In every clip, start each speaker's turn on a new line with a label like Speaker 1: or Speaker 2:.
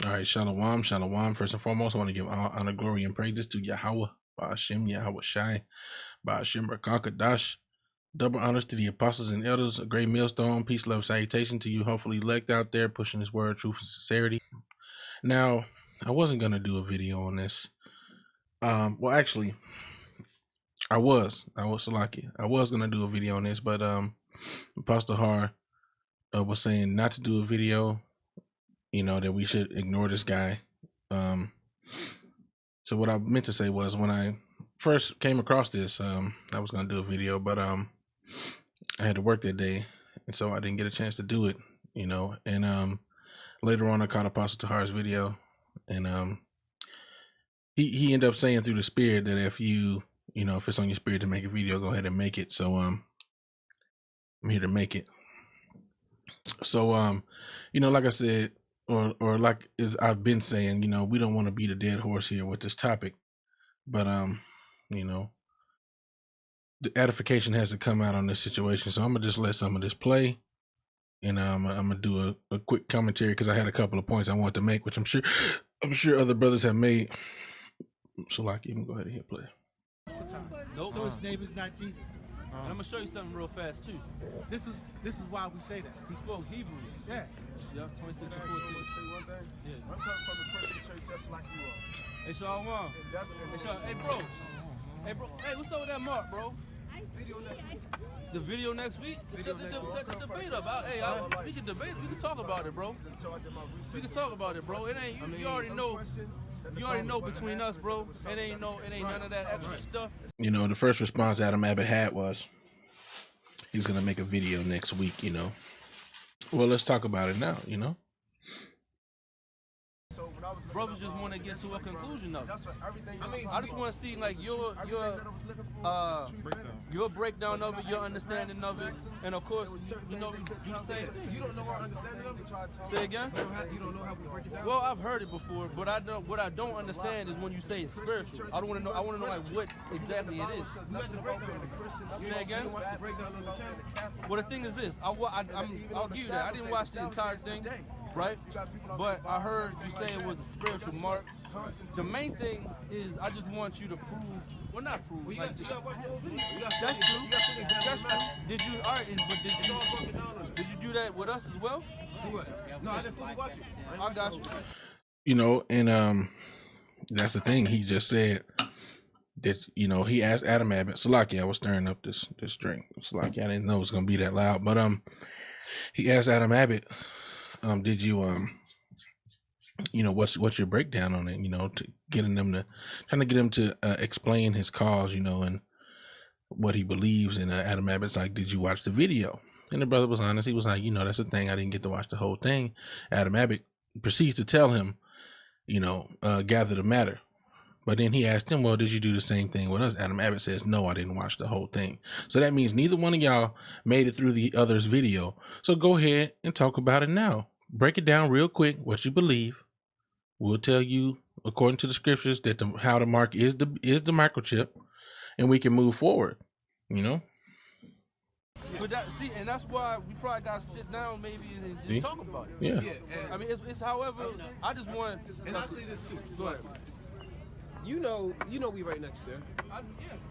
Speaker 1: All right, shalom, shalom. First and foremost, I want to give all honor, glory, and praises to Yahweh, Ba'ashem, Yahweh Shai, Ba'ashem, Rakakadash. Double honors to the apostles and elders, a great millstone, peace, love, salutation to you, hopefully elect out there, pushing this word, truth, and sincerity. Now, I wasn't going to do a video on this. Well, actually, I was lucky. I was going to do a video on this, but Apostle Har was saying not to do a video, you know, that we should ignore this guy. So what I meant to say was, when I first came across this, I was going to do a video, but I had to work that day, and so I didn't get a chance to do it, you know. And later on, I caught Apostle Tahar's video, and he ended up saying through the Spirit that if you know, if it's on your spirit to make a video, go ahead and make it. So I'm here to make it. So you know, like I said, or like I've been saying, you know, we don't want to beat a dead horse here with this topic, but you know, the edification has to come out on this situation. So I'm gonna just let some of this play, and I'm gonna do a quick commentary because I had a couple of points I wanted to make, which I'm sure other brothers have made. So like, even go ahead and hit play.
Speaker 2: Nope. So his name is not Jesus. And I'm gonna show you something real fast too. This is why we say that. He spoke Hebrew. Yes. Yep, 26 and 14. Say one thing. Yeah. I'm coming from the Christian church just like you are. Hey, Shalom. Hey, bro. Hey, bro. Hey, what's up with that mark, bro? Video next week. The video next week? Set the debate up. We can debate. We can talk about it, bro. We can talk about it, bro. It ain't. You already know. You already know between us, bro. It ain't none of that extra stuff.
Speaker 1: You know, the first response Adam Abbott had was he's gonna make a video next week, you know. Well, let's talk about it now, you know.
Speaker 2: Brothers just want to get to a conclusion of it. I just want to see like your breakdown of it, your understanding of it, and of course, you know, you the same thing. You don't know our understanding of it. Say again? You don't know how we break it down. Well, I've heard it before, but what I don't understand is when you say it's spiritual. I want to know like what exactly it is. Say again? Well, the thing is this. I'll give you that. I didn't watch the entire thing. Right? But I heard you say it was a spiritual mark. The main thing is I just want you to prove, well, not prove, like just, that's true. That's true. Did you, all right, but did you do that with us as well? No, I didn't fully watch it. I got you.
Speaker 1: You know, and that's the thing. He just said that, you know, he asked Adam Abbott, Salaki, I was stirring up this drink. Salaki, I didn't know it was going to be that loud, but he asked Adam Abbott, did you you know, what's your breakdown on it, you know, to trying to get him to explain his cause, you know, and what he believes. And Adam Abbott's like, did you watch the video? And the brother was honest. He was like, you know, that's the thing, I didn't get to watch the whole thing. Adam Abbott proceeds to tell him, you know, gather the matter. But then he asked him, well, did you do the same thing with us? Adam Abbott says, no, I didn't watch the whole thing. So that means neither one of y'all made it through the other's video. So go ahead and talk about it now. Break it down real quick, what you believe. We'll tell you, according to the scriptures, that how the mark is the microchip, and we can move forward, you know?
Speaker 2: But and that's why we probably got to sit down maybe and just talk about it.
Speaker 1: Yeah.
Speaker 2: I mean, it's however, I just want, and I see this too. Go ahead.
Speaker 3: You know we right next there. Yeah.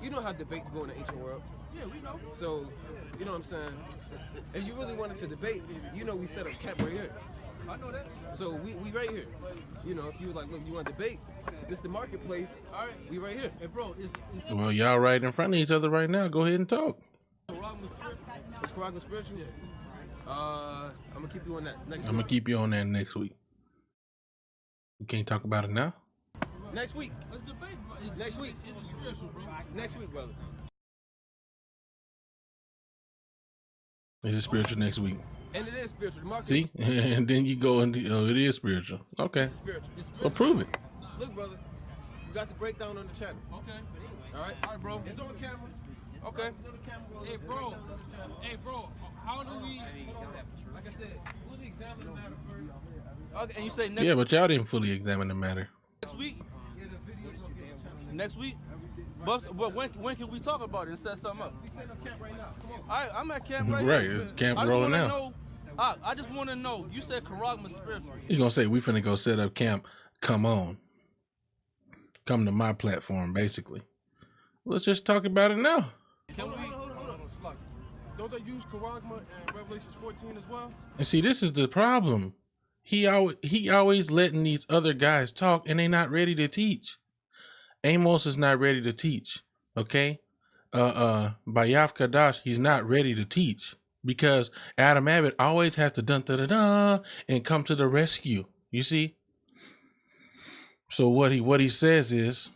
Speaker 3: You know how debates go in the ancient world.
Speaker 2: Yeah, we know.
Speaker 3: So, you know what I'm saying? If you really wanted to debate, you know we set up camp right here.
Speaker 2: I know that.
Speaker 3: So we right here. You know, if you was like, look, you want to debate, this the marketplace. All right, we right here.
Speaker 2: Hey, bro, it's
Speaker 1: well, y'all right in front of each other right now. Go ahead and talk.
Speaker 3: It's Correct Spiritual. I'm gonna keep you on that next week.
Speaker 1: I'm gonna keep you on that next week. You can't talk about it now?
Speaker 3: Next week.
Speaker 2: Let's debate.
Speaker 3: Next week.
Speaker 2: It's spiritual, bro.
Speaker 3: Next week, brother.
Speaker 1: Is it spiritual next week?
Speaker 3: And it is spiritual. The market.
Speaker 1: See? And then you go and it is spiritual. Okay.
Speaker 3: It's spiritual.
Speaker 1: Well, prove it.
Speaker 3: Look, brother. You got the breakdown on the channel.
Speaker 2: Okay.
Speaker 3: All right, bro. It's on camera.
Speaker 2: Okay.
Speaker 4: Hey, bro. Hey, bro. How do we?
Speaker 3: Like I said, fully examine the matter first.
Speaker 2: Okay. And you say next?
Speaker 1: Yeah, but y'all didn't fully examine the matter.
Speaker 2: Next week. Next week. But when can we talk about it and set something up?
Speaker 3: We set up camp right now. Come on.
Speaker 2: I'm at camp
Speaker 1: Right,
Speaker 2: now.
Speaker 1: it's camp
Speaker 2: I just
Speaker 1: rolling
Speaker 2: wanna
Speaker 1: out.
Speaker 2: know I just want to know. You said Karagma spiritual.
Speaker 1: You're gonna say we finna go set up camp. Come on. Come to my platform, basically. Let's just talk about it now.
Speaker 2: Can we?
Speaker 3: Hold on. Don't they use Karagma in Revelations 14 as well?
Speaker 1: And see, this is the problem. He always letting these other guys talk, and they not ready to teach. Amos is not ready to teach. Okay, Bayaf Kadash, he's not ready to teach because Adam Abbott always has to dun da da da and come to the rescue. You see. So what he says is,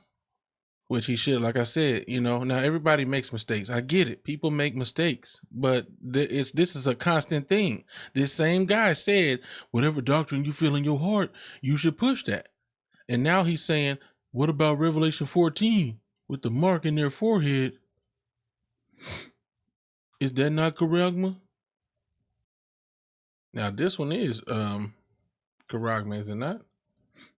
Speaker 1: which he should, like I said, now everybody makes mistakes. I get it. People make mistakes, but this is a constant thing. This same guy said, whatever doctrine you feel in your heart, you should push that. And now he's saying, what about Revelation 14 with the mark in their forehead? Is that not Karagma? Now this one is Karagma, is it not?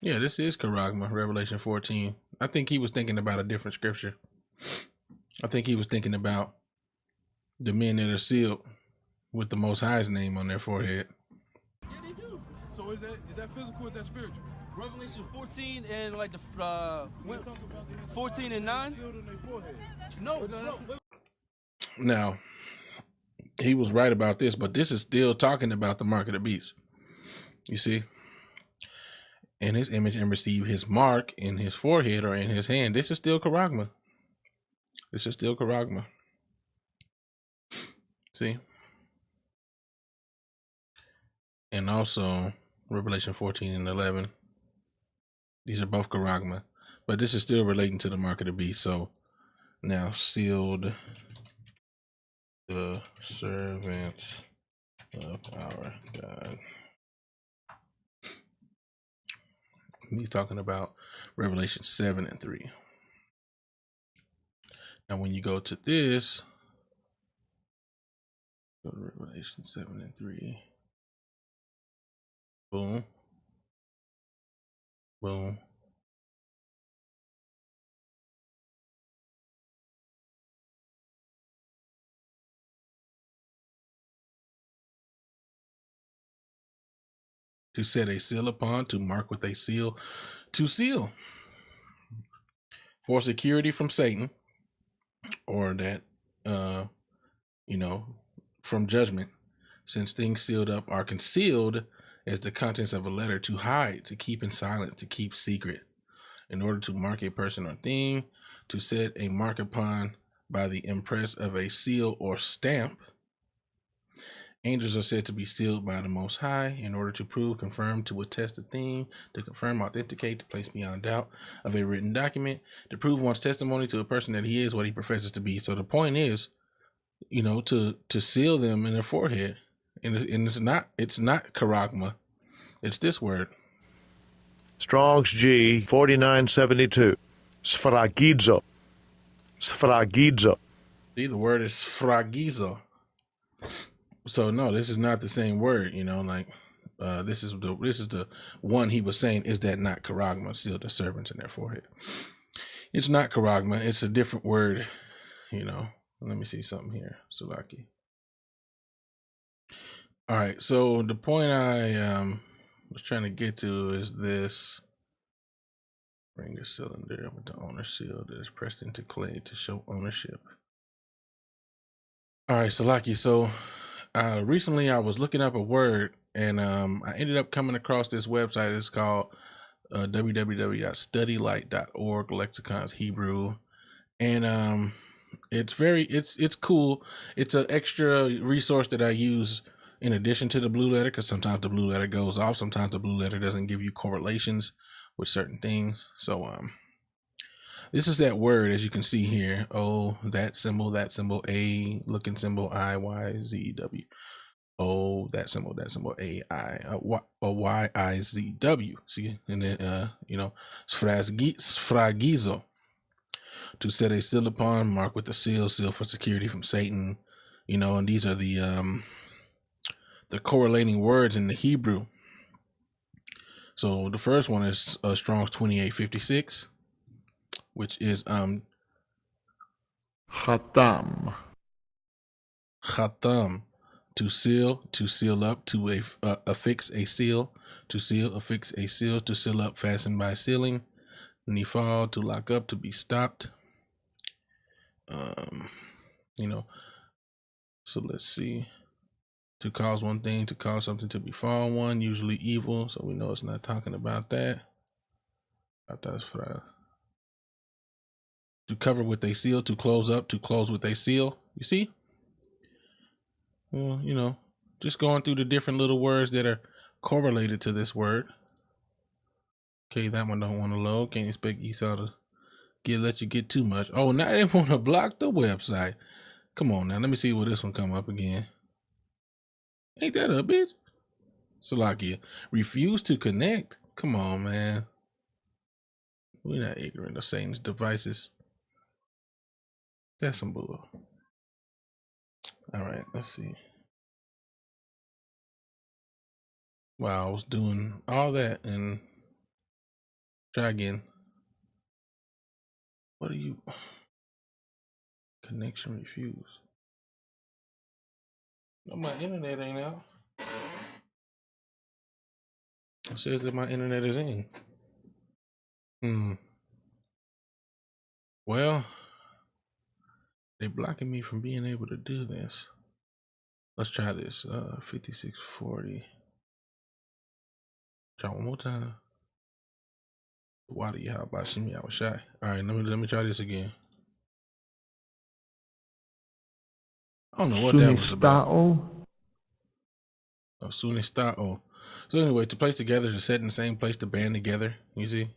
Speaker 1: Yeah, this is Karagma, Revelation 14. I think he was thinking about a different scripture. I think he was thinking about the men that are sealed with the Most High's name on their forehead.
Speaker 2: Yeah, they do.
Speaker 3: So is that physical or is that spiritual?
Speaker 2: Revelation 14 and like the 14 and 9. No.
Speaker 1: Now, he was right about this, but this is still talking about the mark of the beast. You see? In his image and receive his mark in his forehead or in his hand. This is still Karagma. This is still Karagma. See? And also Revelation 14 and 11. These are both Karagma. But this is still relating to the mark of the beast. So now sealed the servant of our God. He's talking about Revelation 7 and 3. Now, when you go to this, go to Revelation 7 and 3. Boom. Boom. To set a seal upon, to mark with a seal, to seal. For security from Satan, or that, from judgment, since things sealed up are concealed as the contents of a letter, to hide, to keep in silence, to keep secret, in order to mark a person or thing, to set a mark upon by the impress of a seal or stamp. Angels are said to be sealed by the Most High in order to prove, confirm, to attest a thing, to confirm, authenticate, to place beyond doubt of a written document, to prove one's testimony to a person that he is what he professes to be. So the point is, to seal them in their forehead. And it's not Karagma. It's this word.
Speaker 5: Strong's G 4972. Sfragizo. Sfragizo.
Speaker 1: See, the word is sfragizo. So no, this is not the same word, this is the one he was saying, is that not Karagma, seal the servants in their forehead? It's not Karagma, it's a different word, Let me see something here, Sulaki. All right, so the point I was trying to get to is this. Bring the cylinder with the owner seal that is pressed into clay to show ownership. All right, Sulaki, so recently I was looking up a word and I ended up coming across this website. It's called www.studylight.org, lexicons Hebrew. And it's cool. It's an extra resource that I use in addition to the blue letter, because sometimes the blue letter goes off. Sometimes the blue letter doesn't give you correlations with certain things. So this is that word, as you can see here. O, that symbol, A, looking symbol, I, Y, Z, W. O, that symbol, A, I, Y, I, Z, W. See, and then, sfragizo, to set a seal upon, mark with a seal for security from Satan. And these are the correlating words in the Hebrew. So the first one is Strong's 2856. Which is
Speaker 5: Khatam.
Speaker 1: Khatam, to seal up, to affix a seal, to seal, affix a seal, to seal up, fasten by sealing. Nifal, to lock up, to be stopped. You know, so let's see. To cause one thing, to cause something to befall one, usually evil. So we know it's not talking about that. To cover with a seal, to close up, to close with a seal. You see? Well, you know, just going through the different little words that are correlated to this word. Okay, that one don't want to load. Can't expect Esau to let you get too much. Oh, now they want to block the website. Come on now, let me see what this one come up again. Ain't that a bitch? Salakia. Refuse to connect. Come on, man. We're not ignorant of Satan's devices. That's some bull. All right, let's see. Wow, I was doing all that and try again. What are you? Connection refused. No, my internet ain't out. It says that my internet is in. Well, they're blocking me from being able to do this. Let's try this. 5640. Try one more time. Why do you how about me? I was shy. All right, let me try this again. I don't know what that was about. Sunistao. So anyway, to place together, to set in the same place, to band together. You see.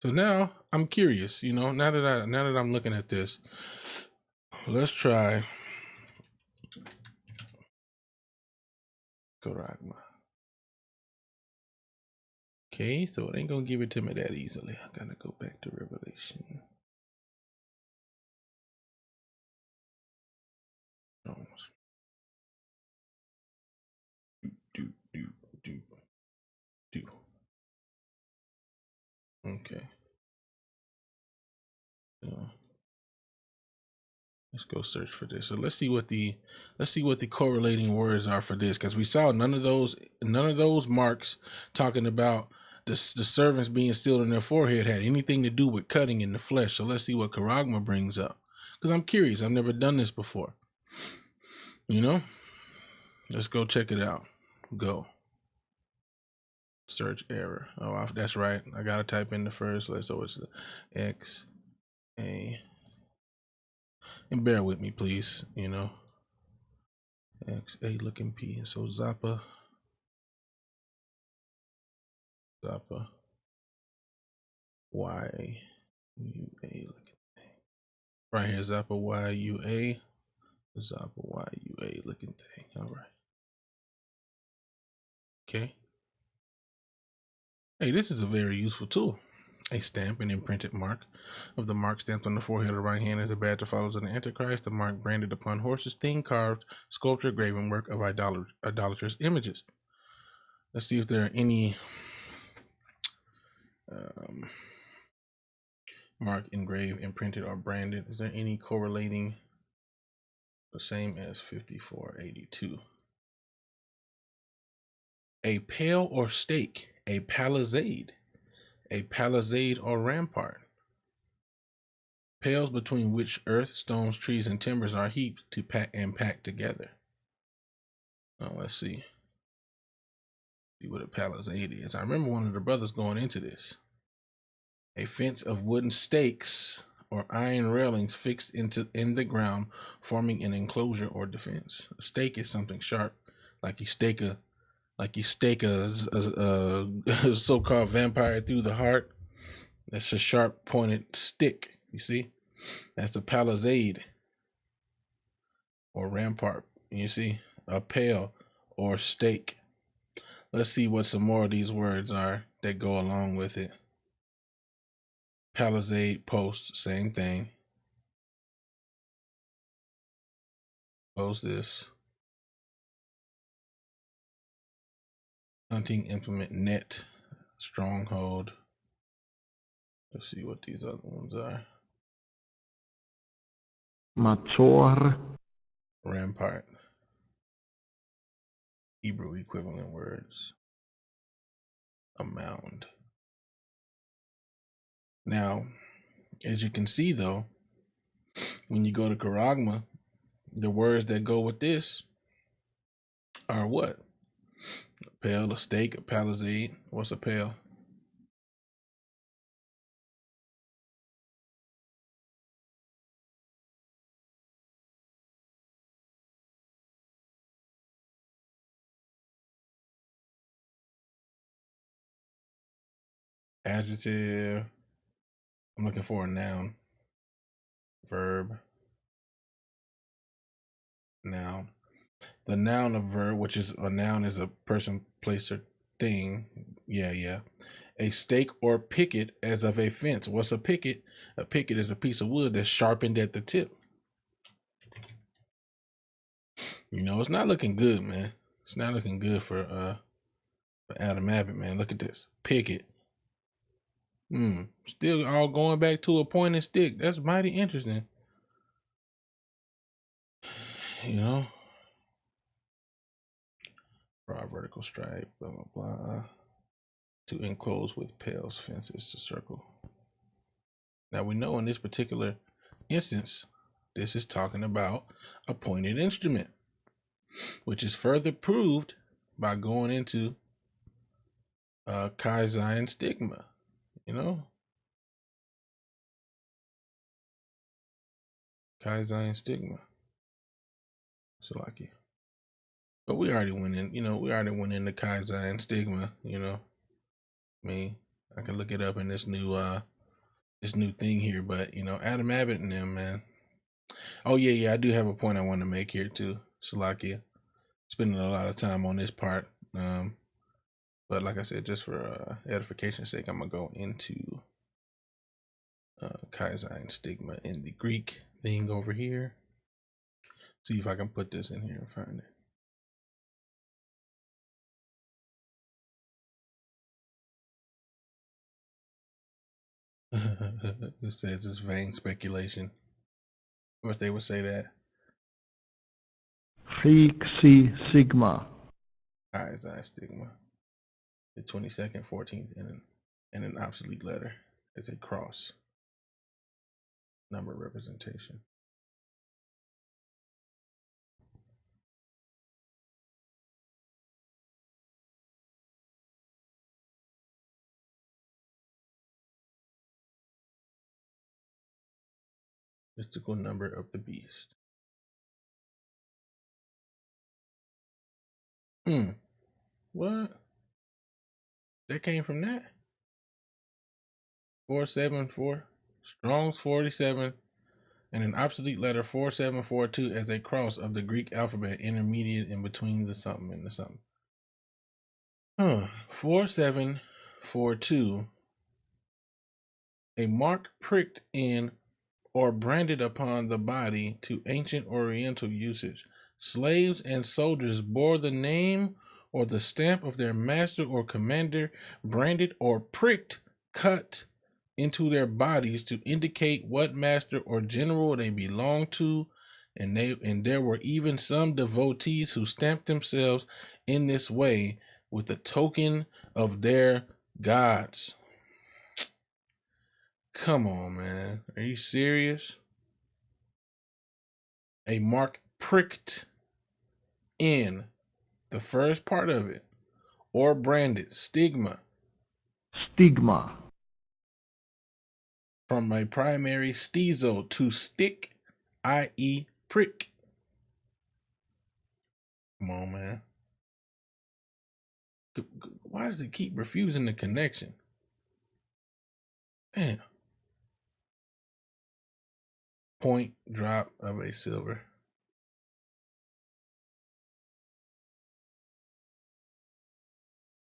Speaker 1: So now I'm curious. You know, now that I'm looking at this, let's try. Karagma. Okay, so it ain't gonna give it to me that easily. I gotta go back to Revelation. Do. Okay. So let's go search for this. So let's see what the correlating words are for this, because we saw none of those marks talking about the servants being sealed in their forehead had anything to do with cutting in the flesh. So let's see what Karagma brings up, because I'm curious. I've never done this before. You know, let's go check it out. Go. Search error. Oh, that's right. I gotta type in the first. So it's X A. And bear with me, please. You know, X A looking P. And so Zappa Y U A looking thing. Right here, Zappa Y U A. Zappa Y U A looking thing. All right. Okay. Hey, this is a very useful tool. A stamp, an imprinted mark of the mark stamped on the forehead of the right hand as a badge of followers of the Antichrist. The mark branded upon horses, thin carved, sculpture, graven work of idolatrous images. Let's see if there are any mark, engraved, imprinted, or branded. Is there any correlating the same as 5482? A pale or stake, a palisade or rampart. Pales between which earth, stones, trees, and timbers are heaped to pack together. Now let's see. See what a palisade is. I remember one of the brothers going into this. A fence of wooden stakes or iron railings fixed in the ground, forming an enclosure or defense. A stake is something sharp, like you stake a so-called vampire through the heart. That's a sharp pointed stick. You see, that's a palisade or rampart. You see, a pale or stake. Let's see what some more of these words are that go along with it. Palisade, post, same thing. Close this. Hunting implement, net, stronghold. Let's see what these other ones are.
Speaker 6: Mator.
Speaker 1: Rampart. Hebrew equivalent words. A mound. Now, as you can see though, when you go to Charagma, the words that go with this are what? A pale, a stake, a palisade. What's a pale? Adjective. I'm looking for a noun. Verb. Noun. The noun of verb, which is a noun, is a person, place, or thing. Yeah. A stake or picket as of a fence. What's a picket? A picket is a piece of wood that's sharpened at the tip. You know, it's not looking good, man. It's not looking good for Adam Abbott, man. Look at this. Picket. Still all going back to a pointing stick. That's mighty interesting. You know? Draw a vertical stripe, blah, blah, blah. To enclose with pales, fences, to circle. Now we know in this particular instance, this is talking about a pointed instrument, which is further proved by going into Chi-Zion stigma, you know? Chi-Zion stigma. So like you. But we already went in, you know, we already went into Chi-Zion stigma, you know. I mean, I can look it up in this new thing here, but you know, Adam Abbott and them, man. Oh yeah, I do have a point I want to make here too. Salakia. Spending a lot of time on this part. But like I said, just for edification's sake, I'm gonna go into Chi-Zion stigma in the Greek thing over here. See if I can put this in here and find it. It says it's vain speculation. What they would say that.
Speaker 6: Xi Sigma.
Speaker 1: Chi-Zion stigma. The 22nd, 14th, and an obsolete letter. It's a cross. Number representation. Mystical number of the beast. What? That came from that? 474. Strong's 47. And an obsolete letter 4742 as a cross of the Greek alphabet, intermediate in between the something and the something. 4742. A mark pricked in or branded upon the body to ancient Oriental usage. Slaves and soldiers bore the name or the stamp of their master or commander, branded or pricked, cut into their bodies to indicate what master or general they belonged to, and there were even some devotees who stamped themselves in this way with the token of their gods. Come on, man. Are you serious? A mark pricked in, the first part of it, or branded, stigma.
Speaker 6: Stigma.
Speaker 1: From a primary stizo, to stick, i.e. prick. Come on, man. Why does it keep refusing the connection? Man. Point drop of a silver.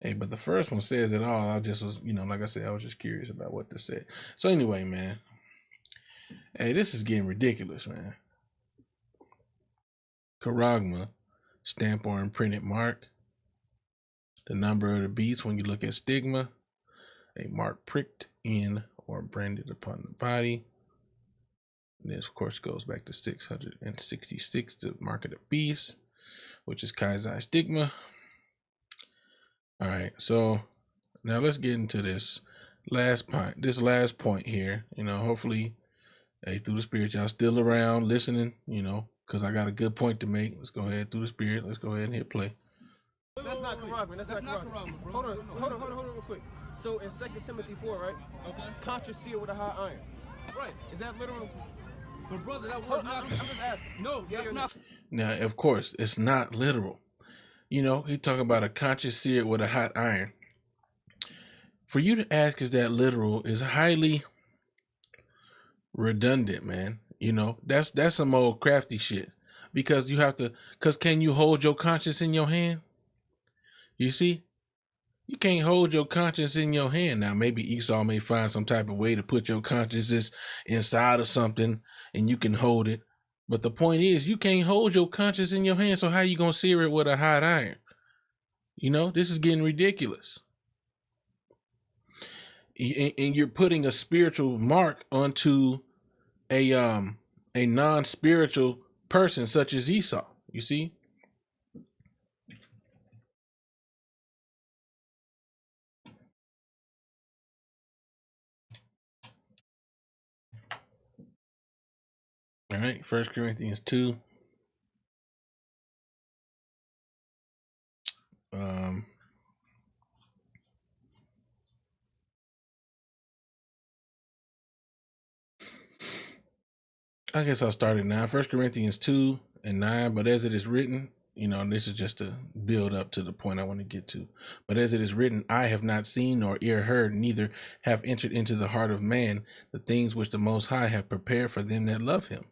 Speaker 1: Hey, but the first one says it all. I just was, like I said, I was just curious about what this said. So anyway, man. Hey, this is getting ridiculous, man. Charagma, stamp or imprinted mark. The number of the beats when you look at stigma. A mark pricked in or branded upon the body. And this, of course, goes back to 666, the mark of the beast, which is Kaisai stigma. All right, so now let's get into this last point here. You know, hopefully, hey, through the spirit, y'all still around listening, you know, because I got a good point to make. Let's go ahead through the spirit. Let's go ahead and hit play.
Speaker 3: That's not corroborating. That's not corroborating. Hold on real quick. So in 2 Timothy 4, right? Okay. Conscience sealed with a hot iron. Right. Is that literal?
Speaker 2: But brother, that was not.
Speaker 3: I'm just asking.
Speaker 2: No, that's not.
Speaker 1: Now, of course, it's not literal. You know, he talking about a conscience seared with a hot iron. For you to ask, is that literal, is highly redundant, man. You know, that's some old crafty shit. Because you have to, because can you hold your conscience in your hand? You see? You can't hold your conscience in your hand. Now, maybe Esau may find some type of way to put your conscience inside of something and you can hold it. But the point is, you can't hold your conscience in your hand, so how you going to sear it with a hot iron? You know, this is getting ridiculous. And you're putting a spiritual mark onto a non-spiritual person such as Esau, you see? All right, 1 Corinthians 2. I guess I'll start it now. 1 Corinthians 2 and 9. But as it is written, you know, this is just to build up to the point I want to get to. But as it is written, I have not seen nor ear heard, neither have entered into the heart of man the things which the Most High have prepared for them that love him.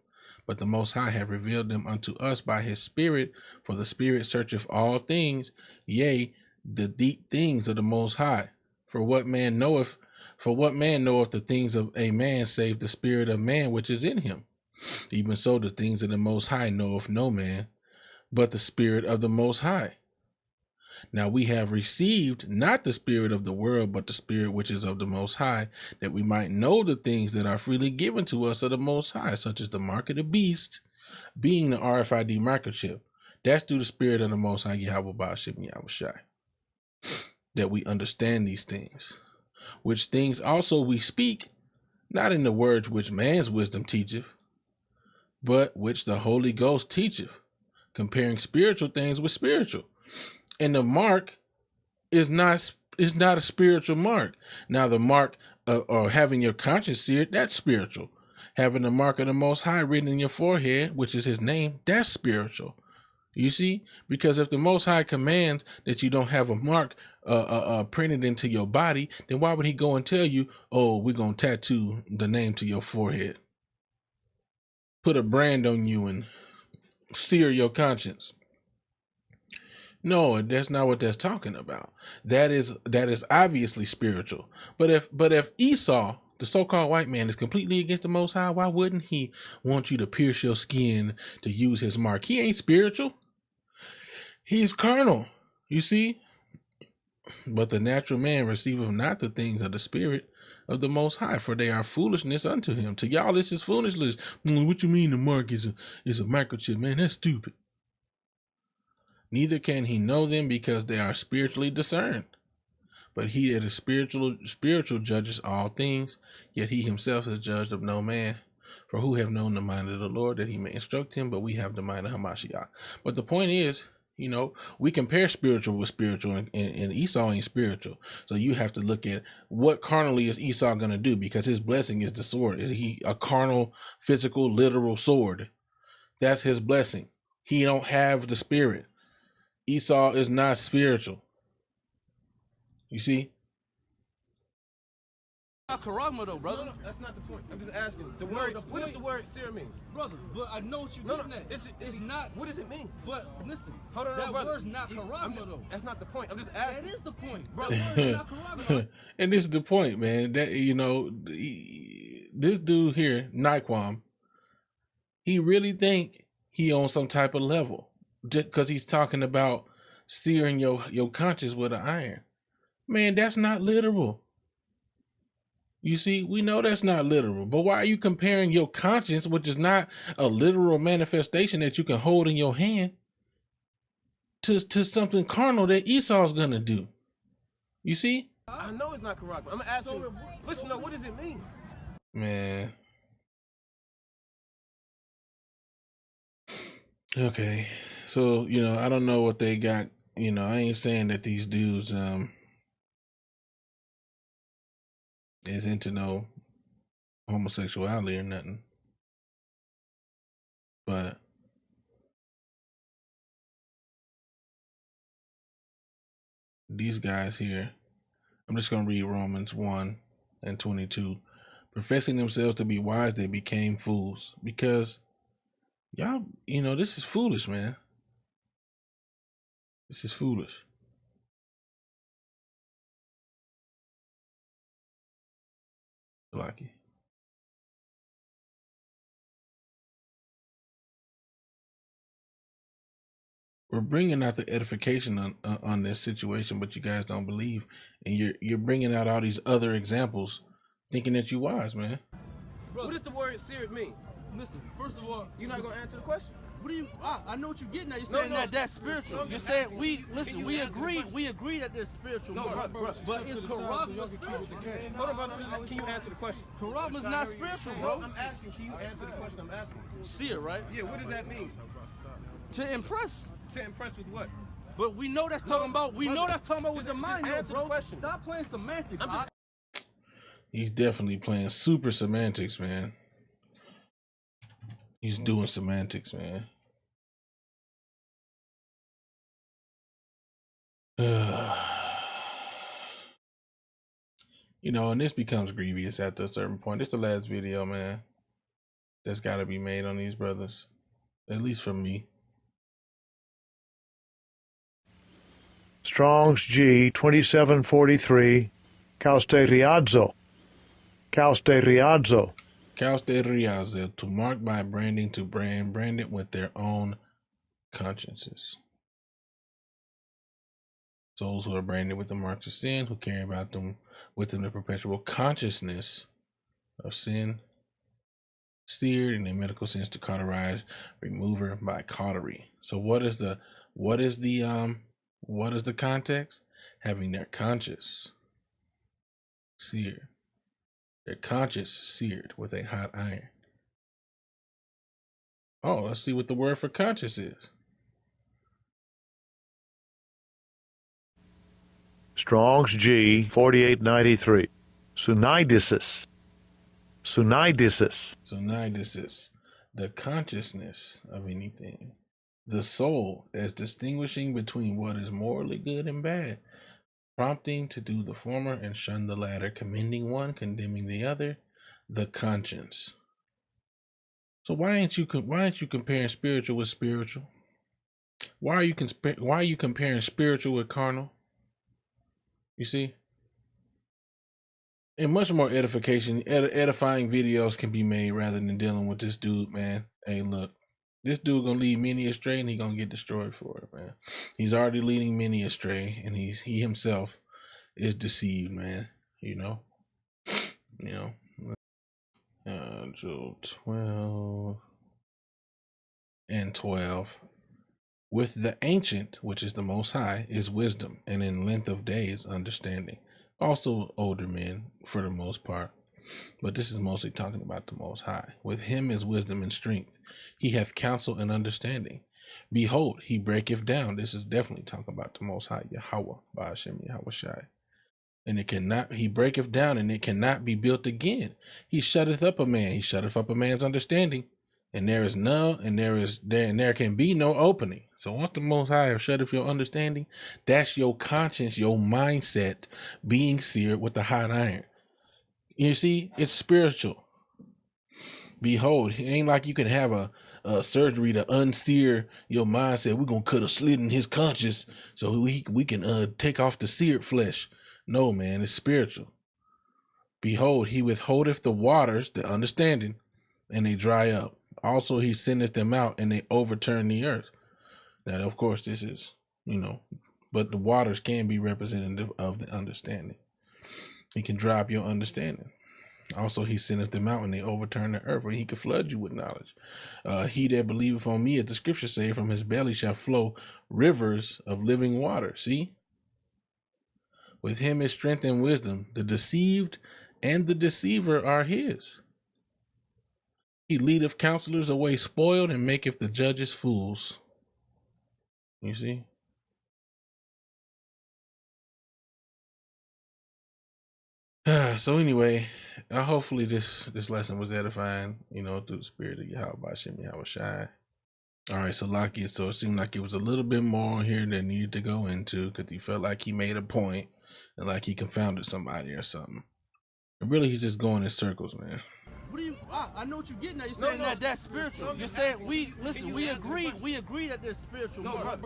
Speaker 1: But the Most High have revealed them unto us by his Spirit, for the Spirit searcheth all things, yea, the deep things of the Most High. For what man knoweth the things of a man, save the spirit of man which is in him? Even so, the things of the Most High knoweth no man, but the Spirit of the Most High. Now we have received not the spirit of the world, but the Spirit which is of the Most High, that we might know the things that are freely given to us of the Most High, such as the mark of the beast, being the RFID microchip. That's through the Spirit of the Most High, Yahweh Ba'ashim Yahushai, that we understand these things, which things also we speak, not in the words which man's wisdom teacheth, but which the Holy Ghost teacheth, comparing spiritual things with spiritual. And the mark is not a spiritual mark. Now the mark or having your conscience seared, that's spiritual. Having the mark of the Most High written in your forehead, which is his name, that's spiritual. You see? Because if the Most High commands that you don't have a mark printed into your body, then why would he go and tell you, oh, we're going to tattoo the name to your forehead? Put a brand on you and sear your conscience. No, that's not what that's talking about. That is obviously spiritual. But if Esau, the so-called white man, is completely against the Most High, why wouldn't he want you to pierce your skin to use his mark? He ain't spiritual. He's carnal, you see? But the natural man receiveth not the things of the Spirit of the Most High, for they are foolishness unto him. To y'all, this is foolishness. What you mean the mark is a microchip, man? That's stupid. Neither can he know them, because they are spiritually discerned. But he that is spiritual judges all things, yet he himself is judged of no man. For who have known the mind of the Lord, that he may instruct him? But we have the mind of Hamashiach. But the point is, you know, we compare spiritual with spiritual, and Esau ain't spiritual. So you have to look at what carnally is Esau going to do, because his blessing is the sword. Is he a carnal, physical, literal sword? That's his blessing. He don't have the Spirit. Esau is not spiritual. You see?
Speaker 2: Not karagma though, brother.
Speaker 3: No, that's not the point. I'm just asking. The word. What does the word seer mean?
Speaker 2: Brother, but I know what you're getting at. It's not.
Speaker 3: What does it mean?
Speaker 2: But listen,
Speaker 3: hold on,
Speaker 2: that
Speaker 3: brother.
Speaker 2: word's not karagma though.
Speaker 3: That's not the point. I'm just asking.
Speaker 2: That is the point, brother. That word's not karagma.
Speaker 1: And this is the point, man. That, you know, this dude here, Nyquam, he really think he on some type of level just because he's talking about searing your conscience with an iron. Man, that's not literal. You see, we know that's not literal, but why are you comparing your conscience, which is not a literal manifestation that you can hold in your hand, to something carnal that Esau's gonna do? You see?
Speaker 3: I know it's not correct. I'm asking. Listen, no, what does it mean?
Speaker 1: Man. Okay. So, I don't know what they got. I ain't saying that these dudes is into no homosexuality or nothing. But these guys here, I'm just going to read Romans 1:22. Professing themselves to be wise, they became fools. Because y'all, this is foolish, man. This is foolish. Lucky. We're bringing out the edification on this situation, but you guys don't believe, and you're bringing out all these other examples, thinking that you wise, man.
Speaker 3: What does the word seared mean?
Speaker 2: Listen, first of all,
Speaker 3: you're not gonna answer the question.
Speaker 2: What do you? I know what you're getting at. You're saying that's spiritual. You're saying we agree that there's spiritual. But is Karabma spiritual?
Speaker 3: Hold on, brother. Can you answer the question?
Speaker 2: Karabma's not spiritual, bro.
Speaker 3: No, I'm asking. Can you answer the question I'm asking?
Speaker 2: Seer, right?
Speaker 3: Yeah. What does that mean?
Speaker 2: To impress.
Speaker 3: To impress with what?
Speaker 2: But we know that's talking about. We know that's talking about with the mind, bro. Stop playing semantics.
Speaker 1: He's definitely playing super semantics, man. He's doing semantics, man. And this becomes grievous after a certain point. It's the last video, man, that's got to be made on these brothers, at least from me.
Speaker 5: Strong's G 2743, Causteriazo. Causteriazo.
Speaker 1: Causteriazo, to mark by branding, to brand it with their own consciences. Souls who are branded with the marks of sin, who carry about them with them the perpetual consciousness of sin, seared in a medical sense to cauterize, remover by cautery. So what is the context? Having their conscience seared. Their conscience seared with a hot iron. Oh, let's see what the word for conscience is.
Speaker 5: Strong's G 4893. Sunaidesis. Sunaidesis.
Speaker 1: Sunaidesis. The consciousness of anything. The soul as distinguishing between what is morally good and bad, prompting to do the former and shun the latter, commending one, condemning the other, the conscience. So why aren't you comparing spiritual with spiritual? Why are you comparing spiritual with carnal? You see? And much more edifying videos can be made rather than dealing with this dude, man. Hey, look, this dude gonna lead many astray, and he gonna get destroyed for it, man. He's already leading many astray, and he himself is deceived, man. Job 12:12. With the ancient, which is the Most High, is wisdom, and in length of days understanding. Also older men, for the most part. But this is mostly talking about the Most High. With him is wisdom and strength. He hath counsel and understanding. Behold, he breaketh down. This is definitely talking about the Most High, Yahweh, Ba'ashem Yahweh Shai. And he breaketh down, and it cannot be built again. He shutteth up a man. He shutteth up a man's understanding. And there can be no opening. So once the Most High have shut off your understanding, that's your conscience, your mindset being seared with the hot iron. You see, it's spiritual. Behold, it ain't like you can have a surgery to unsear your mindset. We're going to cut a slit in his conscience so we can take off the seared flesh. No, man, it's spiritual. Behold, he withholdeth the waters, the understanding, and they dry up. Also, he sendeth them out, and they overturn the earth. Now, of course, this is, but the waters can be representative of the understanding. He can dry up your understanding. Also, he sendeth them out, and they overturn the earth, where he could flood you with knowledge. He that believeth on me, as the scripture say, from his belly shall flow rivers of living water. See? With him is strength and wisdom. The deceived and the deceiver are his. He leadeth counselors away spoiled, and maketh the judges fools. You see? So anyway, hopefully this lesson was edifying, through the spirit of Yahweh Shem Yahweh Shai. All right, so Lakia, so it seemed like it was a little bit more here that needed to go into, because he felt like he made a point and like he confounded somebody or something. And really, he's just going in circles, man.
Speaker 2: What do you? I know what you're getting at. You're saying that that's spiritual. You're saying we agree that there's spiritual. But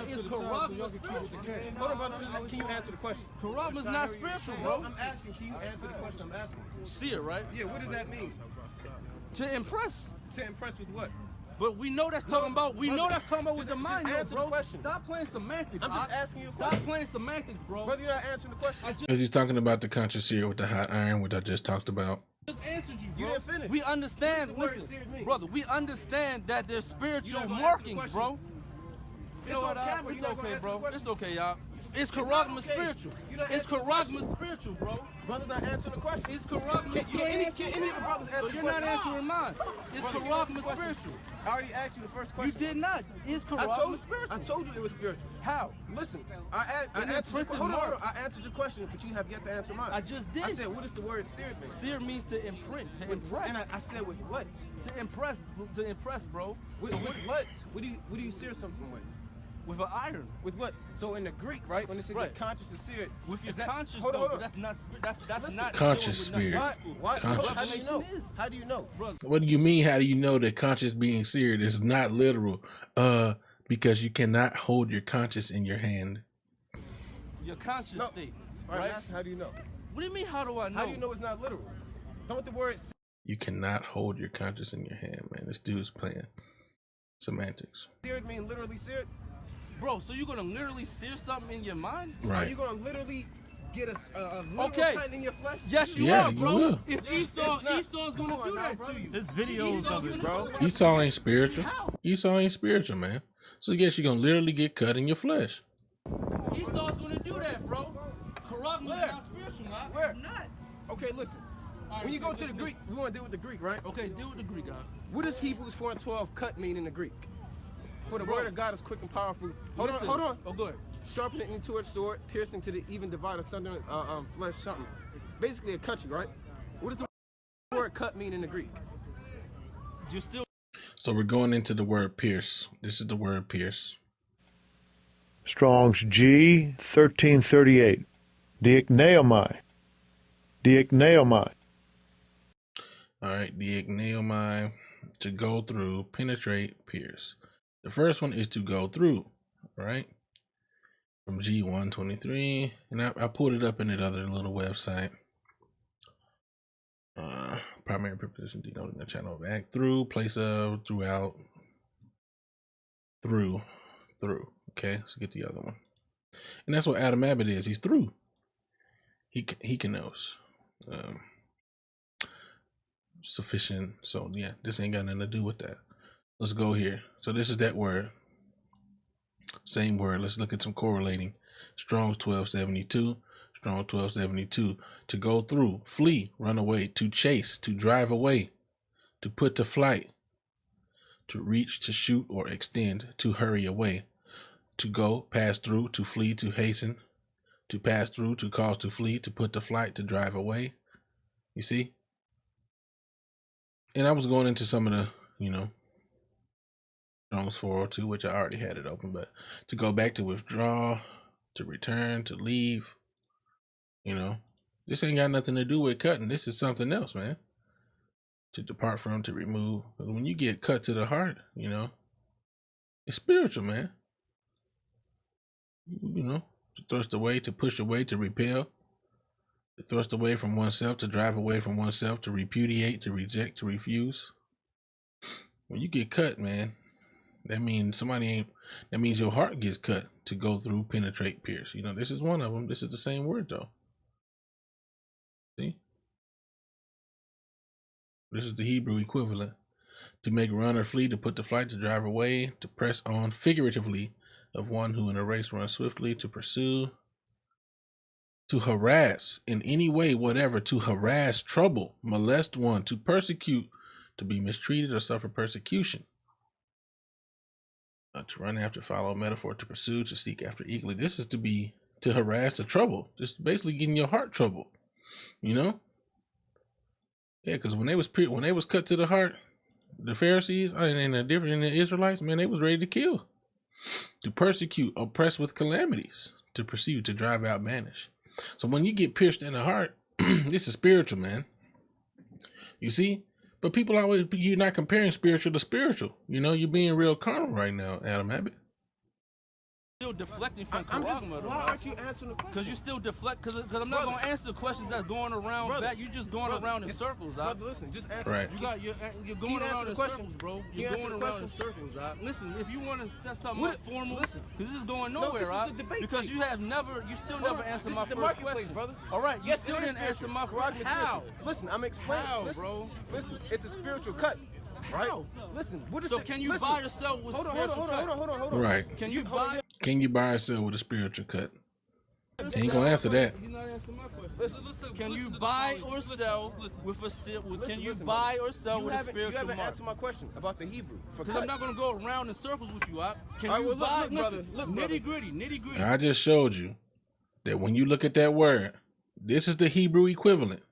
Speaker 2: it's Karagma spiritual?
Speaker 3: Hold on, brother. Can you answer the question?
Speaker 2: Karagma's not spiritual, bro.
Speaker 3: No, I'm asking. Can you answer the question I'm asking?
Speaker 2: Seer, right?
Speaker 3: Yeah. What does that mean?
Speaker 2: To impress.
Speaker 3: To impress with what?
Speaker 2: But we know that's talking about. We know that's talking about with the mind, bro.
Speaker 3: Question.
Speaker 2: Stop playing semantics.
Speaker 3: I'm just asking you a question.
Speaker 2: Stop playing semantics, bro.
Speaker 3: Brother, you're not answering the question.
Speaker 1: Because he's talking about the conscious seer with the hot iron, which I just talked about.
Speaker 2: Just answered you, bro.
Speaker 3: You didn't finish.
Speaker 2: We understand. Listen, brother. We understand that there's spiritual markings, bro. You know what? It's okay, bro. It's okay, y'all. It's Karagma spiritual. It's Karagma spiritual, bro.
Speaker 3: Brother's not answering the question.
Speaker 2: It's Karagma.
Speaker 3: Can any of the brothers answer
Speaker 2: So
Speaker 3: the
Speaker 2: you're
Speaker 3: question?
Speaker 2: not answering mine. It's Karagma spiritual.
Speaker 3: I already asked you the first question.
Speaker 2: You did not. It's Karagma spiritual.
Speaker 3: I told you it was spiritual.
Speaker 2: How?
Speaker 3: Listen, I answered your, hold on. I answered your question, but you have yet to answer mine.
Speaker 2: I just did.
Speaker 3: I said, what does the word seared mean?
Speaker 2: Seer means to imprint, to impress.
Speaker 3: And I said, with what?
Speaker 2: To impress, bro.
Speaker 3: With what? What do you sear something with?
Speaker 2: With an iron.
Speaker 3: With what? So in the Greek, right, when it says your conscious is seared,
Speaker 2: with your conscious,
Speaker 3: hold on.
Speaker 2: That's not
Speaker 1: conscious spirit.
Speaker 3: Why?
Speaker 1: Conscious.
Speaker 3: How do you know? How do you know?
Speaker 1: What do you mean? How do you know that conscious being seared is not literal? Because you cannot hold your conscious in your hand.
Speaker 2: Your conscious state,
Speaker 3: right? How do you know?
Speaker 2: What do you mean? How do I know?
Speaker 3: How do you know it's not literal? Don't the word.
Speaker 1: You cannot hold your conscious in your hand, man. This dude's playing semantics.
Speaker 3: Seared mean literally seared?
Speaker 2: Bro, so you're gonna literally sear something in your mind?
Speaker 1: Right.
Speaker 3: Are you gonna literally get a literal cut in your flesh?
Speaker 2: Yes, you are, bro.
Speaker 1: You will.
Speaker 2: It's Esau. Esau's gonna do that to you.
Speaker 4: There's videos of it, bro.
Speaker 1: Esau ain't spiritual. Esau ain't spiritual, man. So yes, you're gonna literally get cut in your flesh.
Speaker 2: Esau's gonna do that, bro. Karagma's not spiritual, man.
Speaker 3: Where?
Speaker 2: It's not.
Speaker 3: Okay, listen.
Speaker 2: Right,
Speaker 3: when you go to the Greek, we want to deal with the Greek, right?
Speaker 2: Okay, deal with the Greek, guy.
Speaker 3: What does Hebrews 4:12 cut mean in the Greek? For the word of God is quick and powerful. Hold on.
Speaker 2: Oh, good.
Speaker 3: Sharpening any two-edged sword, piercing to the even divide asunder flesh, something. Basically a country, right? What does the word cut mean in the Greek?
Speaker 2: You're still.
Speaker 1: So we're going into the word pierce. This is the word pierce.
Speaker 5: Strong's G 1338. Diekneomai. Diekneomai.
Speaker 1: All right, diekneomai, to go through, penetrate, pierce. The first one is to go through, right? From G123, and I pulled it up in that other little website. Primary preposition denoting the channel of act, through, place of, throughout, through. Okay, so get the other one, and that's what Adam Abbott is. He's through. He can knows. Sufficient. So yeah, this ain't got nothing to do with that. Let's go here. So this is that word. Same word. Let's look at some correlating. Strong's 1272. Strong 1272. To go through, flee, run away, to chase, to drive away, to put to flight, to reach, to shoot or extend, to hurry away, to go, pass through, to flee, to hasten, to pass through, to cause to flee, to put to flight, to drive away. You see? And I was going into some of the, Strong's 402, which I already had it open, but to go back, to withdraw, to return, to leave, this ain't got nothing to do with cutting. This is something else, man. To depart from, to remove. But when you get cut to the heart, it's spiritual, man. To thrust away, to push away, to repel, to thrust away from oneself, to drive away from oneself, to repudiate, to reject, to refuse. When you get cut, man, that means that means your heart gets cut, to go through, penetrate, pierce. This is one of them. This is the same word though. See? This is the Hebrew equivalent. To make run or flee, to put to flight, to drive away, to press on figuratively of one who in a race runs swiftly, to pursue, to harass in any way, whatever, to harass, trouble, molest one, to persecute, to be mistreated or suffer persecution. To run after, follow, metaphor, to pursue, to seek after eagerly. This is to harass, to trouble. Just basically getting your heart troubled, you know? Yeah, because when they was cut to the heart, the Pharisees and the Israelites, man, they was ready to kill, to persecute, oppress with calamities, to pursue, to drive out, banish. So when you get pierced in the heart, this is spiritual, man. You see? But people always, you're not comparing spiritual to spiritual. You know, you're being real carnal right now, Adam Abbott.
Speaker 2: Still deflecting from
Speaker 3: I'm just,
Speaker 2: Karagma,
Speaker 3: why aren't you answering the question?
Speaker 2: Because you still deflect, because I'm not going to answer the questions that's going around back. You're just going around in circles,
Speaker 3: Brother, listen, just answer.
Speaker 1: Right.
Speaker 2: You're going around in circles, bro. You're going around in circles, Listen, if you want to set something up formal, because this is going nowhere, because you still never answered my first question.
Speaker 3: Brother.
Speaker 2: All right, you still didn't answer my first. How?
Speaker 3: Listen, I'm explaining.
Speaker 2: How, bro?
Speaker 3: Listen, it's a spiritual cut. Right?
Speaker 2: How?
Speaker 3: Listen, what is
Speaker 2: so can you buy or sell with spiritual cut?
Speaker 3: Hold on.
Speaker 1: Right.
Speaker 2: Can you buy?
Speaker 1: Can you buy or sell with a spiritual cut? He ain't gonna answer that.
Speaker 2: You're not answering my question. Can you buy or sell with a? Can you buy or sell with a spiritual mark? You haven't answered
Speaker 3: my question about the Hebrew.
Speaker 2: Because I'm not gonna go around in circles with you. Can you buy? Listen, nitty gritty.
Speaker 1: I just showed you that when you look at that word, this is the Hebrew equivalent.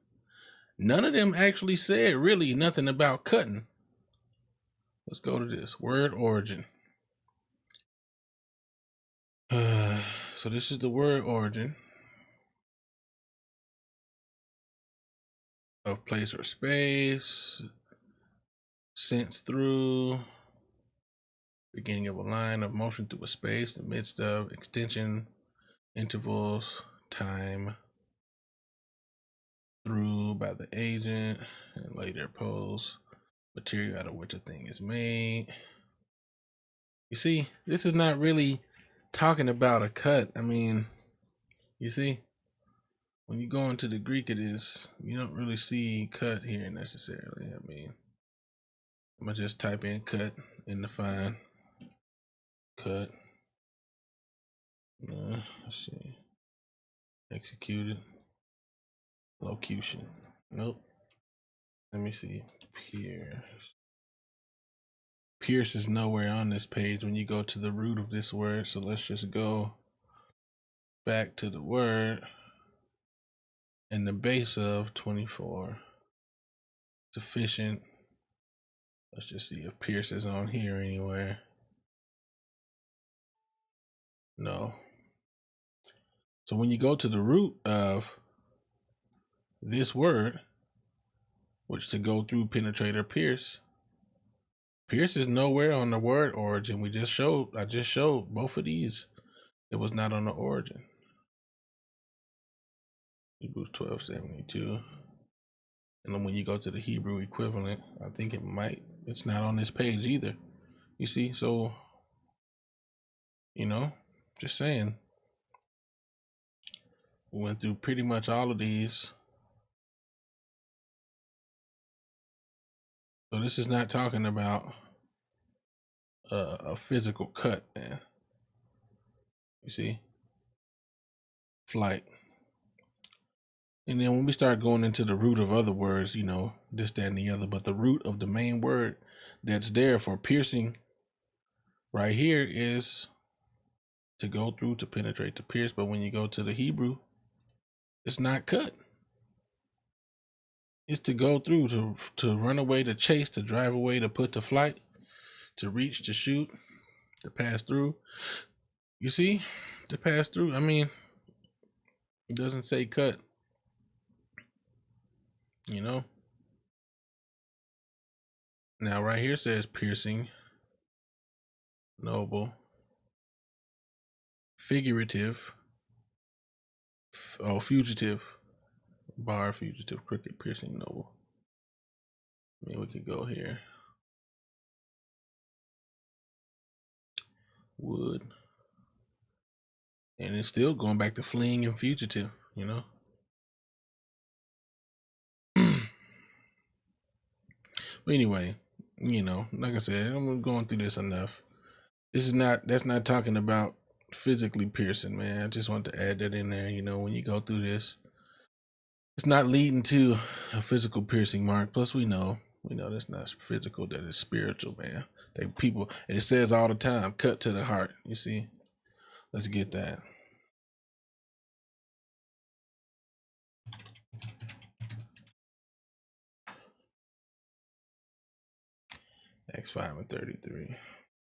Speaker 1: None of them actually said really nothing about cutting. Let's go to this word origin. So this is the word origin of place or space, sense through, beginning of a line of motion through a space, the midst of, extension, intervals, time, through by the agent, and later pose, material out of which a thing is made. You see, this is not really talking about a cut. I mean, you see, when you go into the Greek, you don't really see cut here necessarily. I mean, I'm gonna just type in cut and define cut. Let's see, executed, locution. Nope. Let me see. Pierce is nowhere on this page when you go to the root of this word. So let's just go back to the word and the base of 24. Sufficient. Let's just see if Pierce is on here anywhere. No. So when you go to the root of this word, which to go through, penetrate, or pierce, Pierce is nowhere on the word origin. I just showed both of these. It was not on the origin. Hebrews 12:72. And then when you go to the Hebrew equivalent, I think it's not on this page either. You see, so, just saying. We went through pretty much all of these. So this is not talking about a physical cut, man. You see? Flight. And then when we start going into the root of other words, this, that, and the other, but the root of the main word that's there for piercing right here is to go through, to penetrate, to pierce. But when you go to the Hebrew, it's not cut. It's to go through, to run away, to chase, to drive away, to put to flight, to reach, to shoot, to pass through. You see? To pass through. I mean, it doesn't say cut. Now right here says piercing, noble, figurative, fugitive, bar, fugitive, crooked, piercing, noble. I mean, we could go here. Wood. And it's still going back to fleeing and fugitive, But anyway, you know, like I said, I'm going through this enough. That's not talking about physically piercing, man. I just want to add that in there. You know, when you go through this, it's not leading to a physical piercing mark. Plus, we know that's not physical, that is spiritual, man. People, and it says all the time, cut to the heart. You see? Let's get that. Acts 5:33.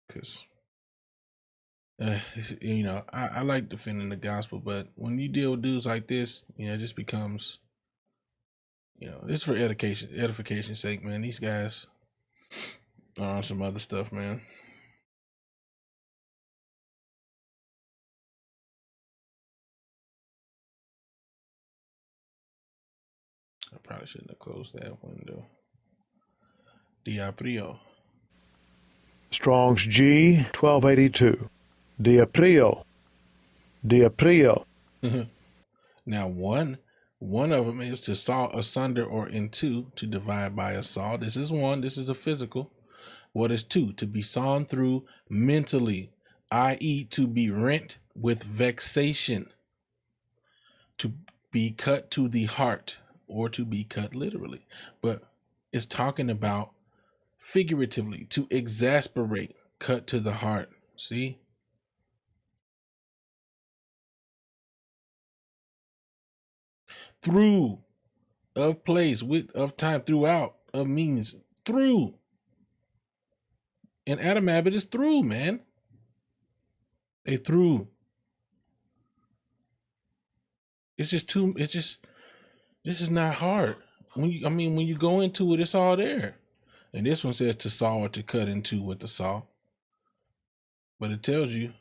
Speaker 1: Because, you know, I like defending the gospel, but when you deal with dudes like this, you know, it just becomes, you know, it's for edification's sake, man. These guys are on some other stuff, man. I probably shouldn't have closed that window. Diaprio.
Speaker 5: Strong's G 1282. Diaprio. Diaprio.
Speaker 1: Now one of them is to saw asunder or in two, to divide by a saw. This is one. This is a physical. What is two? To be sawn through mentally, i.e., to be rent with vexation, to be cut to the heart, or to be cut literally. But it's talking about figuratively, to exasperate, cut to the heart. See? Through, of place, with, of time, throughout, of means, through. And Adam Abbott is through, man. They through. It's just this is not hard. When you go into it, it's all there. And this one says to saw or to cut into with the saw. But it tells you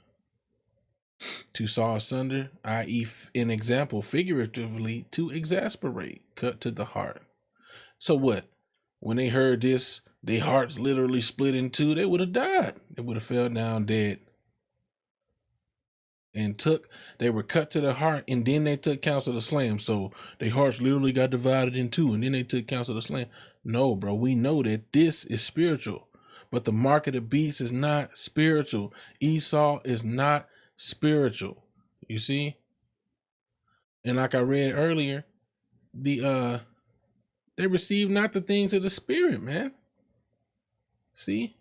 Speaker 1: to saw asunder, i.e., an example, figuratively, to exasperate, cut to the heart. So what? When they heard this, their hearts literally split in two, they would have died. They would have fell down dead. And they were cut to the heart, and then they took counsel to slay him. So their hearts literally got divided in two, and then they took counsel to slay him. No, bro, we know that this is spiritual, but the mark of the beast is not spiritual. Esau is not spiritual. You see? And like I read earlier, they receive not the things of the spirit, man. See?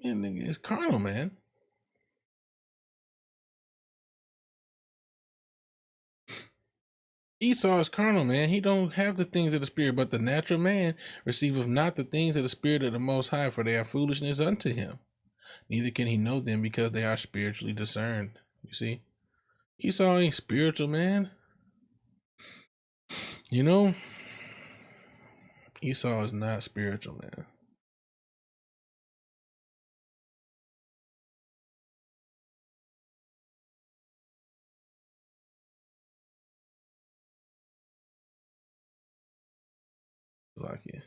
Speaker 1: And it's carnal, man. Esau is carnal, man. He don't have the things of the spirit, but the natural man receiveth not the things of the spirit of the Most High, for they are foolishness unto him. Neither can he know them, because they are spiritually discerned. You see? Esau ain't spiritual, man. You know? Esau is not spiritual, man. Like it.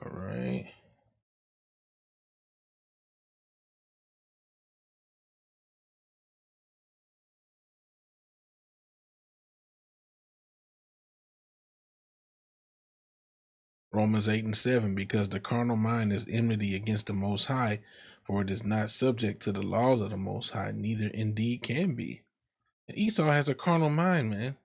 Speaker 1: All right. Romans 8:7, because the carnal mind is enmity against the Most High, for it is not subject to the laws of the Most High, neither indeed can be. And Esau has a carnal mind, man.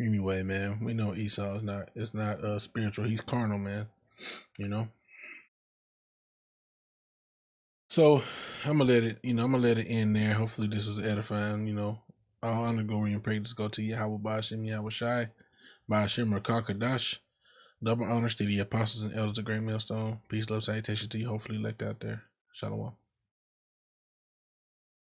Speaker 1: Anyway, man, we know Esau is not spiritual. He's carnal, man. You know. So I'm gonna let it end there. Hopefully this was edifying. You know, all honor, glory, and praise go to Yahweh Ba'ashem Yahweh Shai, Ba'ashem Rakakadash. Double honors to the apostles and elders of Great Millstone. Peace, love, salutation to you. Hopefully elect out there. Shalom.